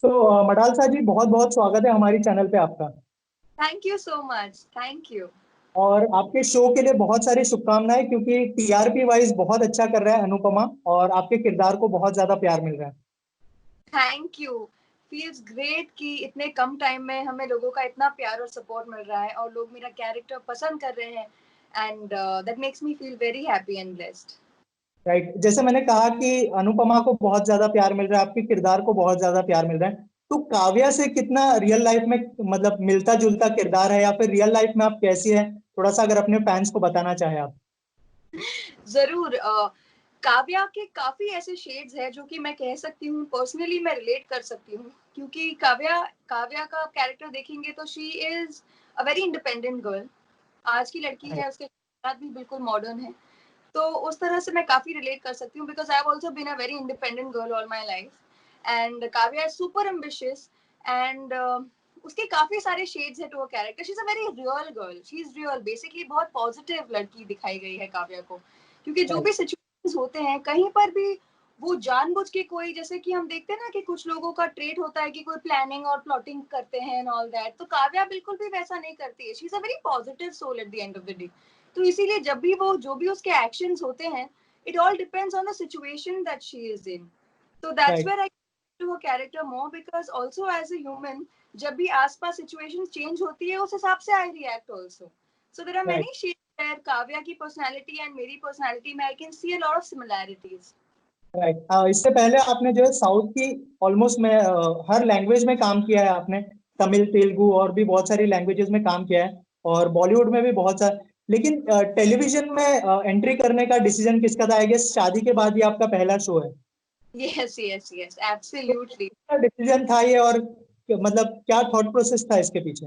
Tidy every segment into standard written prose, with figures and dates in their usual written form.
मडालसा जी, बहुत बहुत स्वागत है हमारी चैनल पे आपका। Thank you so much. Thank you. और आपके शो के लिए बहुत सारी शुभकामनाएं, क्योंकि टीआरपी वाइज बहुत अच्छा कर रहा है अनुपमा, और आपके किरदार को बहुत ज्यादा प्यार मिल रहा है। Thank you. फील्स ग्रेट कि इतने कम टाइम में हमें लोगों का इतना प्यार और सपोर्ट मिल रहा है और लोग मेरा कैरेक्टर पसंद कर रहे हैं and that makes me feel very happy and blessed. Right, जैसे मैंने कहा कि अनुपमा को बहुत ज्यादा प्यार मिल रहा है, आपके किरदार को बहुत ज्यादा प्यार मिल रहा है, तो काव्या से कितना रियल लाइफ में मतलब मिलता जुलता किरदार है, या फिर रियल लाइफ में आप कैसी है, थोड़ा सा अगर अपने फैंस को बताना चाहे आप। जरूर। काव्या के काफी ऐसे शेड्स हैं जो कि मैं कह सकती हूँ पर्सनली मैं रिलेट कर सकती हूँ, क्योंकि काव्या काव्या का कैरेक्टर देखेंगे तो she is a very independent girl. आज की लड़की है, उसके साथ भी बिल्कुल मॉडर्न है, तो उस तरह से मैं काफी रिलेट कर सकती हूँ because I have also been a very independent girl all my life and Kavya is super ambitious and उसके काफी सारे शेड्स है to a character. She is a very real girl, she is real, basically बहुत positive लड़की दिखाई गई है काव्या को, क्योंकि जो भी सिचुएशंस होते हैं कहीं पर भी वो जानबूझ के कोई, जैसे कि हम देखते हैं ना कि कुछ लोगों का ट्रेट होता है कि कोई प्लानिंग और प्लॉटिंग करते हैं एंड ऑल दैट, तो काव्या बिल्कुल भी वैसा नहीं करती है। She is a very positive soul at the end of the day. तो इसीलिए जब भी वो जो भी उसके एक्शंस होते हैं, it all depends on the situation that she is in. तो that's right. Where I to her character more because also as a human, जब भी आसपास सिचुएशन चेंज होती है उस हिसाब से I react also. So there are right. Many shades there, Kavya की पर्सनालिटी एंड मेरी पर्सनालिटी में I can see a lot of similarities. Right. इससे पहले आपने जो है साउथ की ऑलमोस्ट में हर लैंग्वेज में काम किया है आपने। तमिल, तेलुगु और भी बहुत सारी लैंग्वेजेस में काम किया है, और बॉलीवुड में भी बहुत सारा। लेकिन टेलीविजन में एंट्री करने का डिसीजन किसका था? आई गेस शादी के बाद ही आपका पहला शो है। यस यस यस, तो एब्सोल्युटली। किसका डिसीजन था ये, और मतलब क्या थॉट प्रोसेस था इसके पीछे?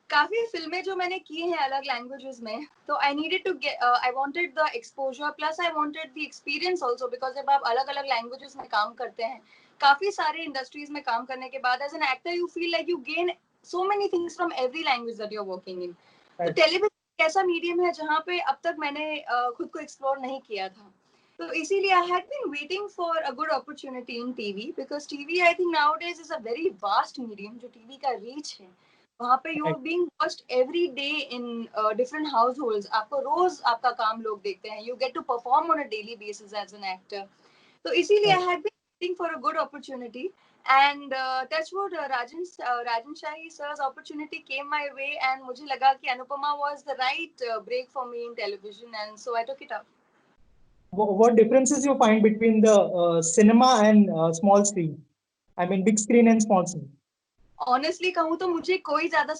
काफी फिल्में जो मैंने की हैं अलग लैंग्वेजेस में, तो I needed to get, I wanted the exposure plus I wanted the experience also, because जब आप अलग अलग लैंग्वेजेस में काम करते हैं, काफी सारे इंडस्ट्रीज में काम करने के बाद as an actor you feel like you gain so many things from every language that you are working in. तो राइट। टेलीविजन एक ऐसा मीडियम है जहाँ पे अब तक मैंने खुद को एक्सप्लोर नहीं किया था, तो इसीलिए I had been waiting for a good opportunity in TV, because TV I think nowadays is a very vast medium. जो टीवी का रीच है वहाँ पे you are right. Being watched every day in different household, आपको रोज आपका काम लोग देखते हैं, you get to perform on a daily basis as an actor. तो इसीलिए I had been waiting for a good opportunity and touchwood Rajan Shahi sir's opportunity came my way and मुझे लगा कि Anupama was the right break for me in television and so I took it up. What differences you find between the cinema and small screen? I mean, big screen and small screen. Honestly कहूँ तो मुझे कोई ज्यादा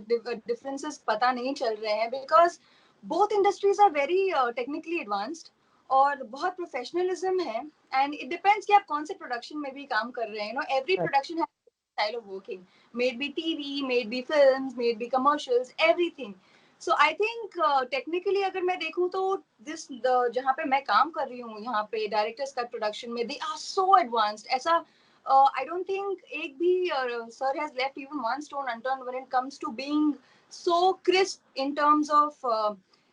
differences पता नहीं चल रहे हैं, because both industries are very technically advanced और बहुत प्रोफेशनलिज्म है एंड इट डिपेंड्स कि आप कौन से प्रोडक्शन में भी काम कर रहे हैं। No every Right. Production has style of working, maybe TV, maybe films, maybe commercials, everything. So I think technically अगर मैं देखूं तो दिस जहाँ पे मैं काम कर रही हूँ यहाँ पे डायरेक्टर्स का प्रोडक्शन में, दे आर सो एडवांस्ड। ऐसा I don't think एक भी sir has left even one stone unturned when it comes to being so crisp in terms of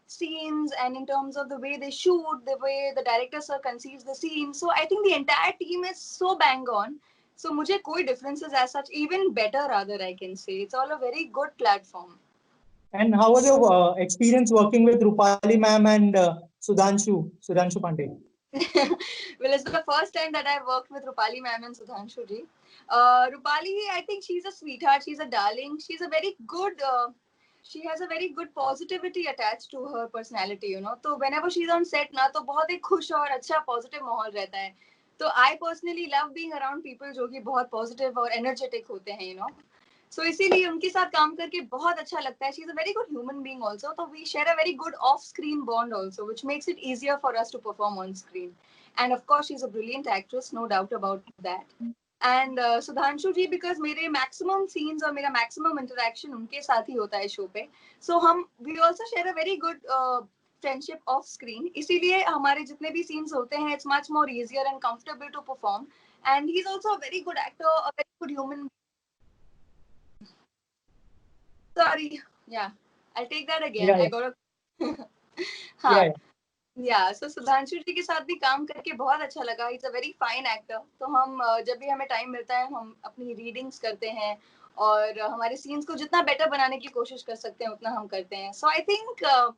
scenes and in terms of the way they shoot, the way the director sir conceives the scene. So I think the entire team is so bang on. So मुझे कोई differences as such, even better rather I can say. It's all a very good platform. And how was your experience working with Rupali ma'am and Sudhanshu Pandey? Well, it's the first time that I've worked with Rupali ma'am and Sudhanshu ji. Rupali, I think she's a sweetheart. She's a darling. She's a very good. She has a very good positivity attached to her personality, you know. तो whenever she's on set ना, तो बहुत ही खुश और अच्छा positive माहौल रहता है. तो I personally love being around people जो कि बहुत positive और energetic होते हैं, you know. सो इसीलिए उनके साथ काम करके बहुत अच्छा लगता है। She is a very good human being also, तो we share a very good off screen bond also which makes it easier for us to perform on screen. And of course she is a brilliant actress, no doubt about that. And Sudhanshu ji, because मेरे maximum scenes और मेरा maximum interaction उनके साथ ही होता है show पे, so हम we also share a very good friendship off screen. इसीलिए हमारे जितने भी सीन्स होते हैं it's much more easier and comfortable to perform. And he is also a very good actor, a very good human. Sorry. Yeah. I'll take that again. Yeah, I yeah, got a yeah, हाँ. yeah. सो सुधांशु जी के साथ भी काम करके बहुत अच्छा लगा. Is a very fine actor. तो हम जब भी हमें टाइम मिलता है हम अपनी रीडिंग्स करते हैं और हमारे सीन्स को जितना बेटर बनाने की कोशिश कर सकते हैं उतना हम करते हैं. So I think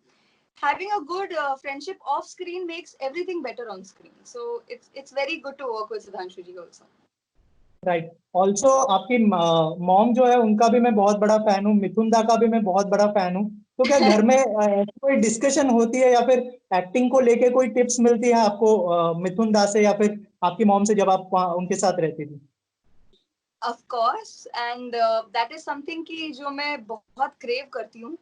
having a good friendship off screen makes everything better on screen. So it's very good to work with Sudhanshu ji also. Right. Also आपकी मॉम जो है उनका भी मैं बहुत बड़ा फैन हूँ, मिथुन दा का भी मैं बहुत बड़ा फैन हूँ. तो क्या घर में ऐसी कोई डिस्कशन होती है या फिर एक्टिंग को लेके कोई टिप्स मिलती है आपको मिथुन दा से या फिर आपकी मॉम से जब आप उनके साथ रहती थी? Of course, and that is something कि जो मैं बहुत क्रेव करती हूँ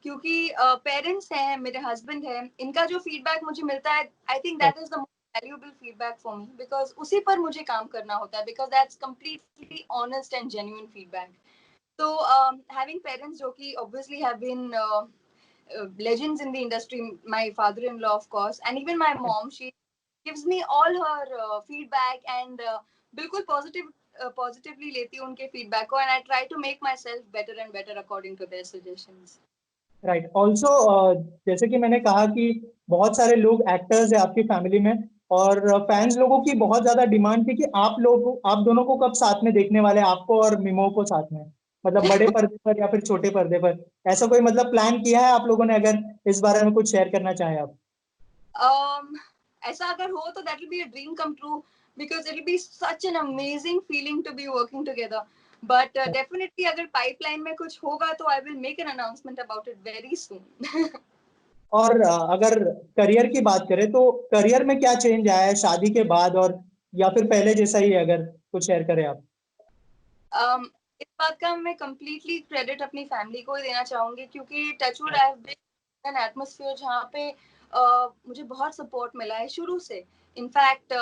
क्योंकि पेरेंट्स हैं, मेरे हस्बैंड हैं, इनका जो फीडबैक मुझे मिलता है, I think that is the most valuable feedback for me because उसी पर मुझे काम करना होता है because that's completely honest and genuine feedback. So having parents जो कि obviously have been legends in the industry, my father-in-law of course, and even my mom, she gives me all her feedback and बिल्कुल positively लेती हूँ उनके feedback को and I try to make myself better and better according to their suggestions. Right. Also जैसे कि मैंने कहा कि बहुत सारे लोग एक्टर्स है आपकी फैमिली में और फैंस लोगों की बहुत ज्यादा डिमांड थी कि आप दोनों को कब साथ में देखने वाले हैं, आपको और मिमो को साथ में, मतलब बड़े पर्दे पर या फिर छोटे पर्दे पर. ऐसा कोई मतलब प्लान किया है आप लोगों ने? अगर इस बारे में कुछ शेयर करना चाहें आप. ऐसा अगर हो तो that will be a dream come true because it will be such an amazing feeling to be working together. But definitely अगर pipeline में कुछ होगा तो I will make an announcement about it very soon. और अगर career की बात करें तो करियर में क्या चेंज आया है शादी के बाद, और या फिर पहले जैसा ही है, अगर कुछ शेयर करें आप. इस बात का मैं कंप्लीटली क्रेडिट अपनी फैमिली को ही देना चाहूंगी क्योंकि touchwood I have been an atmosphere जहाँ पे मुझे बहुत सपोर्ट मिला है शुरू से. इनफैक्ट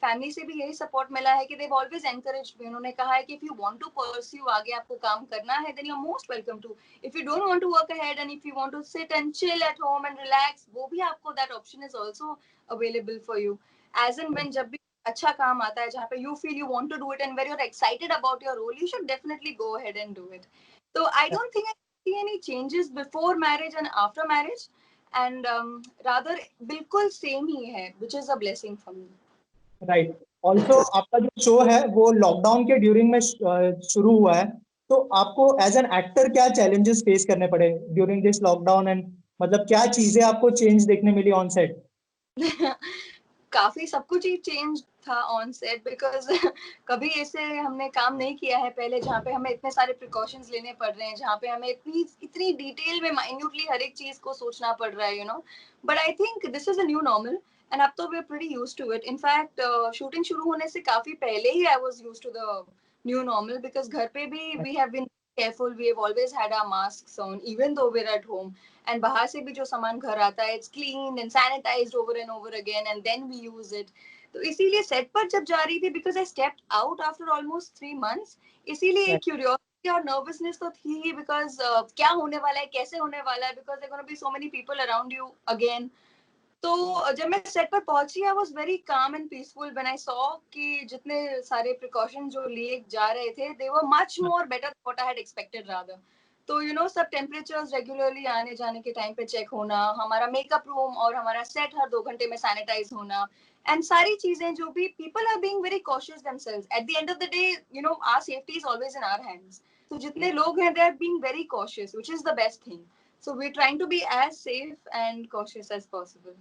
फैमिली से भी यही सपोर्ट मिला है कि दे ऑलवेज एनकरेज मी. उन्होंने कहा है कि if you want to pursue, आगे आपको काम करना है, then you are most welcome to. If you don't want to work ahead and if you want to sit and chill at home and relax, वो भी आपको that option is also available for you. As and when जब भी अच्छा काम आता है जहाँ पे you feel you want to do it and where you are excited about your role, you should definitely go ahead and do it. तो I don't think I see any changes before marriage and after marriage and rather बिल्कुल same ही है, which is a blessing for me. Right. Also आपका जो show है वो lockdown के during में शुरू हुआ है, तो आपको एज एन एक्टर क्या चैलेंजेस फेस करने पड़े ड्यूरिंग दिस लॉकडाउन, एंड मतलब क्या चीजें आपको चेंज देखने मिली ऑन सेट? काफी सब कुछ ही चेंज था ऑन सेट बिकॉज कभी ऐसे हमने काम नहीं किया है पहले जहाँ पे हमें इतने सारे प्रिकॉशंस लेने पड़ रहे हैं, जहाँ पे हमें इतनी इतनी डिटेल में माइन्यूटली हर एक चीज को सोचना पड़ रहा है, you know. But I think this is a new normal and अब तो we are pretty used to it. In fact shooting शुरू होने से काफी पहले ही I was used to the new normal because घर पे भी we have been careful. We have always had our masks on even though we are at home. And बाहर से भी जो सामान घर आता है it's clean and sanitised over and over again and then we use it. तो इसीलिए सेट पर जब जा रही थी because I stepped out after almost 3 months, इसीलिए एक क्यूरियोसिटी और नर्वसनेस तो थी ही बिकॉज क्या होने वाला है, कैसे होने वाला है, because there gonna be so many people around you again. तो जब मैं सेट पर पहुंची I was very calm and peaceful when I saw कि जितने सारे प्रिकॉशन जो लिए जा रहे थे they were much more better what I had expected rather. तो यू नो सब टेम्परेचर्स रेगुलरली आने जाने के टाइम पे चेक होना, हमारा मेकअप रूम और हमारा सेट हर 2 घंटे में सैनिटाइज होना एंड सारी चीजें जो भी people are being very cautious themselves. At the end of the day you know our safety is always in our hands. तो जितने लोग हैं they are being very cautious which is the best thing. So we're trying to be as safe and cautious as possible.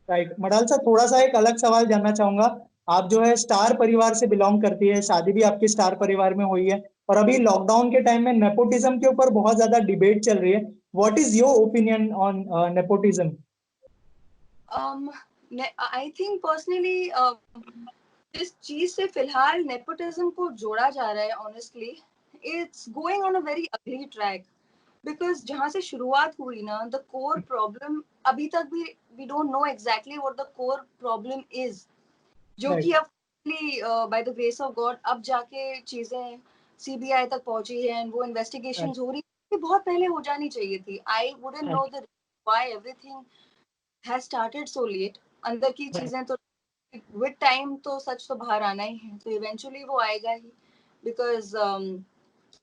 Right. Madal sir, थोड़ा सा एक अलग सवाल जानना चाहूंगा. आप जो है स्टार परिवार से बिलोंग करती है, शादी भी आपकी स्टार परिवार में हुई है, और अभी लॉकडाउन के टाइम में नेपोटिज्म के ऊपर बहुत ज्यादा डिबेट चल रही है. What is your opinion on nepotism? I think personally इस चीज से फिलहाल नेपोटिज्म को जोड़ा जा रहा है. Honestly it's going on a very ugly track because जहाँ से शुरुआत हुई ना द कोर प्रॉब्लम अभी तक भी we don't know exactly what the core problem is, जो कि राइट. अब by the grace of God अब जाके चीजें सीबीआई तक पहुंची है एंड वो इन्वेस्टिगेशंस हो रही है. बहुत पहले हो जानी चाहिए थी. I wouldn't know the why everything has started so let. अंदर की चीजें तो विद टाइम तो सच तो बाहर आना ही है, तो इवेंचुअली वो आएगा ही because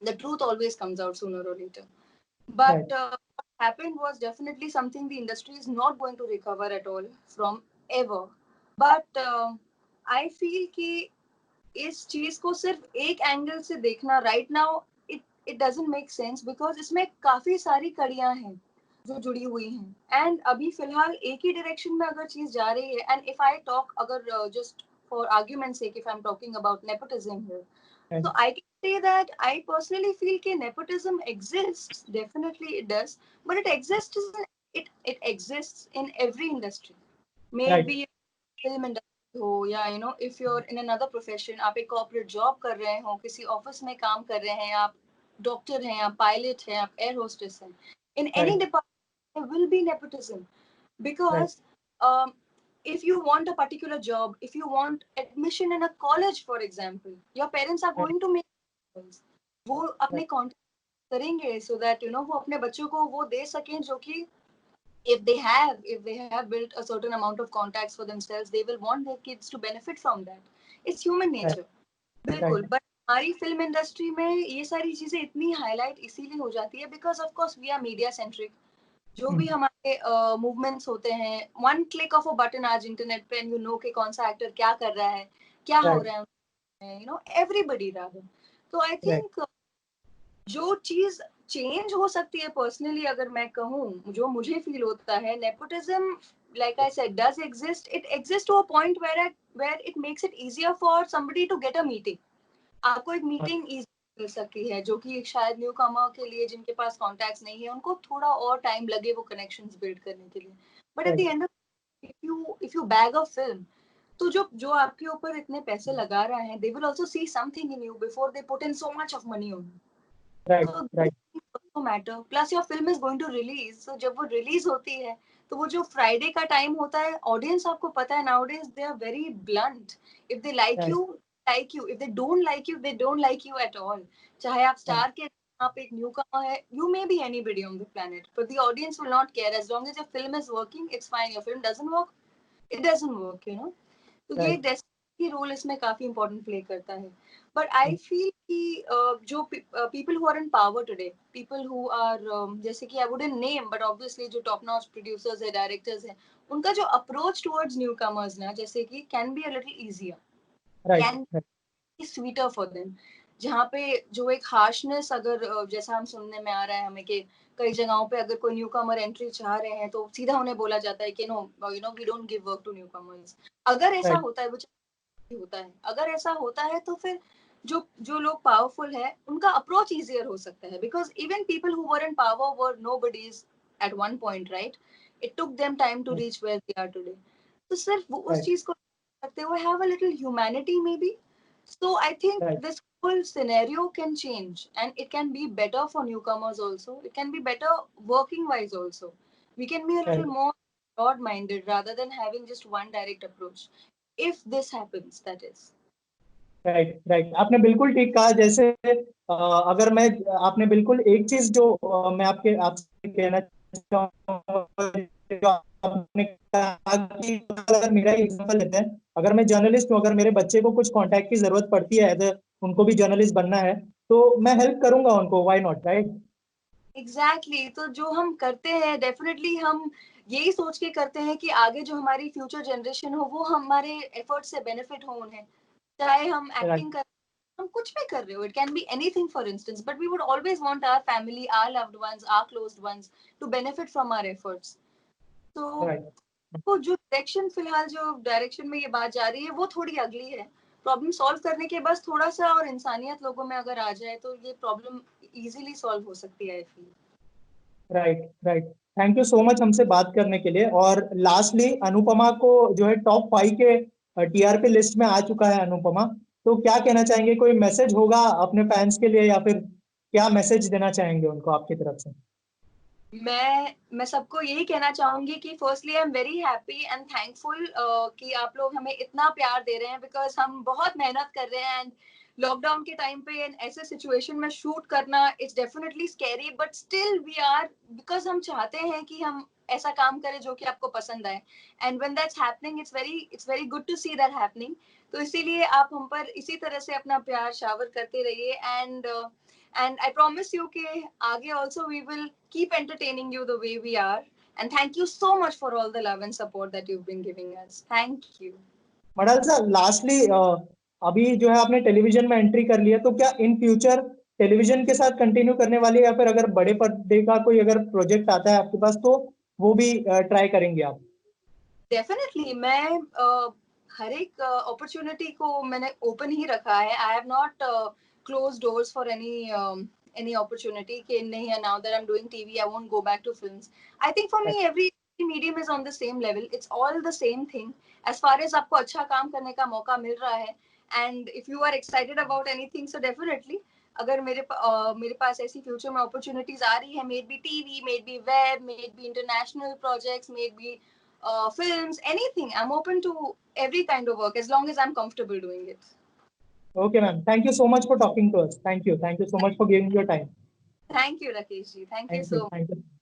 the truth always comes out sooner और later. Right. But happened was definitely something the industry is not going to recover at all from ever. But I feel कि इस चीज को सिर्फ एक एंगल से देखना right now it it doesn't make sense, because इसमें काफी सारी कड़ियां हैं जो जुड़ी हुई हैं, एंड अभी फिलहाल एक ही डायरेक्शन में अगर चीज जा रही है, एंड इफ आई टॉक, अगर just for argument sake, if I am talking about nepotism here, so I can say that I personally feel that nepotism exists. Definitely it does, but it exists in every industry. right, Maybe film industry हो, या if you're in another profession, आप एक corporate job कर रहे हो, किसी office में काम कर रहे हैं, आप doctor हैं, आप pilot हैं, आप air hostess हैं, in any right, department there will be nepotism, right, because um, if you want a particular job, if you want admission in a college, for example, your parents are right, going to make decisions. वो अपने right, contact करेंगे so that वो अपने बच्चों को वो दे सकें जो कि if they have built a certain amount of contacts for themselves, they will want their kids to benefit from that. It's human right, nature. right, बिल्कुल, बट हमारी फिल्म इंडस्ट्री में ये सारी चीजें इतनी हाईलाइट इसीलिए हो जाती है because of course we are media centric. जो भी हमारे मूवमेंट्स होते हैं, one click of a button आज इंटरनेट पे एंड कि कौन सा एक्टर क्या कर रहा है, क्या हो right, रहा है, एवरीबडी रादर. तो आई right, थिंक जो चीज चेंज हो सकती है, पर्सनली अगर मैं कहूँ, जो मुझे फील होता है, nepotism, like I said, does exist. It exists to a point where it makes it easier for somebody to get a meeting. आपको एक मीटिंग इजी मिल सकती है, जो कि शायद न्यू कमर के लिए, जिनके पास कॉन्टैक्ट्स नहीं है, उनको थोड़ा और टाइम लगे वो कनेक्शंस बिल्ड करने के लिए. But at the right, and if you bag a film, तो जो जो आपके ऊपर इतने पैसे लगा रहे हैं, they will also see something in you before they put in so much of money on. right, तो right, matter, plus your film is going to release, तो जब वो रिलीज होती है, तो वो जो फ्राइडे का टाइम होता है, ऑडियंस आपको पता है nowadays they are very blunt. If they like you, if they don't like you, they don't like you at all. चाहे आप right, स्टार के, आप एक न्यू कमर है, you may be anybody on the planet, but the audience will not care. As long as your film is working, it's fine. Your film doesn't work, it doesn't work. तो ये right, destiny role इसमें काफी important play करता है. But I feel कि जो people who are in power today, people who are, जैसे कि I wouldn't name, but obviously जो टॉप नॉच प्रोड्यूसर्स है, डायरेक्टर्स हैं, उनका जो अप्रोच टुवर्ड्स न्यू कमर्स ना, जैसे कि can be a little easier, right, can be sweeter for them. जहाँ पे जो एक हार्शनेस, अगर जैसा हम सुनने में आ रहा है हमें कि कई जगहों पे अगर कोई न्यू कमर एंट्री चाह रहे हैं, तो सीधा उन्हें बोला जाता है कि no, we don't give work to newcomers. अगर ऐसा right, होता है, होता है, अगर ऐसा होता है, तो फिर जो जो लोग पावरफुल है, उनका अप्रोच इजियर हो सकता है, because even people who were in power were nobodies at one point, right? It took them time to reach where they are today. तो सिर्फ वो उस right, चीज को सकते हुए have a little humanity maybe. So I think right, this whole scenario can change, and it can be better for newcomers also. It can be better working wise also. We can be a right. little more broad minded rather than having just one direct approach. If this happens, that is. Right, right, आपने बिल्कुल ठीक कहा. जैसे अगर मैं, आपने बिल्कुल एक चीज जो मैं आपसे कहना चाहूंगा, जो आपने कहा कि अगर मेरा एग्जांपल लेते हैं, अगर मैं जर्नलिस्ट हूँ, अगर मेरे बच्चे को कुछ कांटेक्ट की जरूरत पड़ती है, उनको भी जर्नलिस्ट बनना है, तो मैं हेल्प करूंगा उनको. Why not, right? एग्जैक्टली. तो जो हम करते हैं, डेफिनेटली हम यही सोच के करते हैं कि आगे जो हमारी फ्यूचर जनरेशन हो, वो हमारे एफर्ट से बेनिफिट हो उन्हें. चाहे हम राइट, एक्टिंग कर, हम कुछ भी कर रहे हो, it can be anything for instance, but we would always want our family, our loved ones, our closed ones to benefit from our efforts. तो राइट, वो जो डायरेक्शन में ये बात जा रही है, वो थोड़ी अगली है. प्रॉब्लम सॉल्व करने के बस थोड़ा सा और इंसानियत लोगों में अगर आ जाए, तो ये प्रॉब्लम इजीली सॉल्व हो सकती है, I feel. Right, right. Thank you so much हमसे बात करने के लिए. और लास्टली, अनुपमा को जो है टॉप 5 के टीआरपी लिस्ट में आ चुका है अनुपमा. तो क्या कहना चाहेंगे? कोई मैसेज होगा अपने फैंस के लिए, या फिर क्या मैसेज देना चाहेंगे उनको आपकी तरफ से? मैं सबको यही कहना चाहूंगी कि firstly I am very happy and thankful कि आप लोग हमें इतना प्यार दे रहे हैं, बिकॉज हम बहुत मेहनत कर रहे हैं. एंड लॉकडाउन के टाइम पे ऐसे सिचुएशन में शूट करना, it's definitely scary, but still we are, because हम चाहते हैं कि हम ऐसा काम करें जो कि आपको पसंद आए. And when that's happening, it's very good to see that happening. तो इसीलिए आप हम पर इसी तरह से अपना प्यार शावर करते रहिए. And And I promise you कि आगे also we will keep entertaining you the way we are. And thank you so much for all the love and support that you've been giving us. Thank you. Madal sir, lastly अभी जो है आपने television में entry कर लिया, तो क्या in future television के साथ कंटिन्यू करने वाली है, या फिर अगर बड़े पर्दे का कोई अगर प्रोजेक्ट आता है आपके पास तो वो भी ट्राई करेंगे आप? डेफिनेटली मैं हर एक अपॉर्चुनिटी को मैंने ओपन ही रखा है. I have not close doors for any opportunity कि नहीं है. Now that I'm doing TV, I won't go back to films. I think for me every medium is on the same level. It's all the same thing. As far as आपको अच्छा काम करने का मौका मिल रहा है, and if you are excited about anything, so definitely अगर मेरे पास ऐसी फ्यूचर में अपॉर्चुनिटीज आ रही है, may be TV, may be web, may be international projects, may be films, anything. I'm open to every kind of work as long as I'm comfortable doing it. Okay, ma'am. Thank you so much for talking to us. Thank you. Thank you so much for giving your time. Thank you, Rakesh ji. Thank you Thank so you. much. Thank you.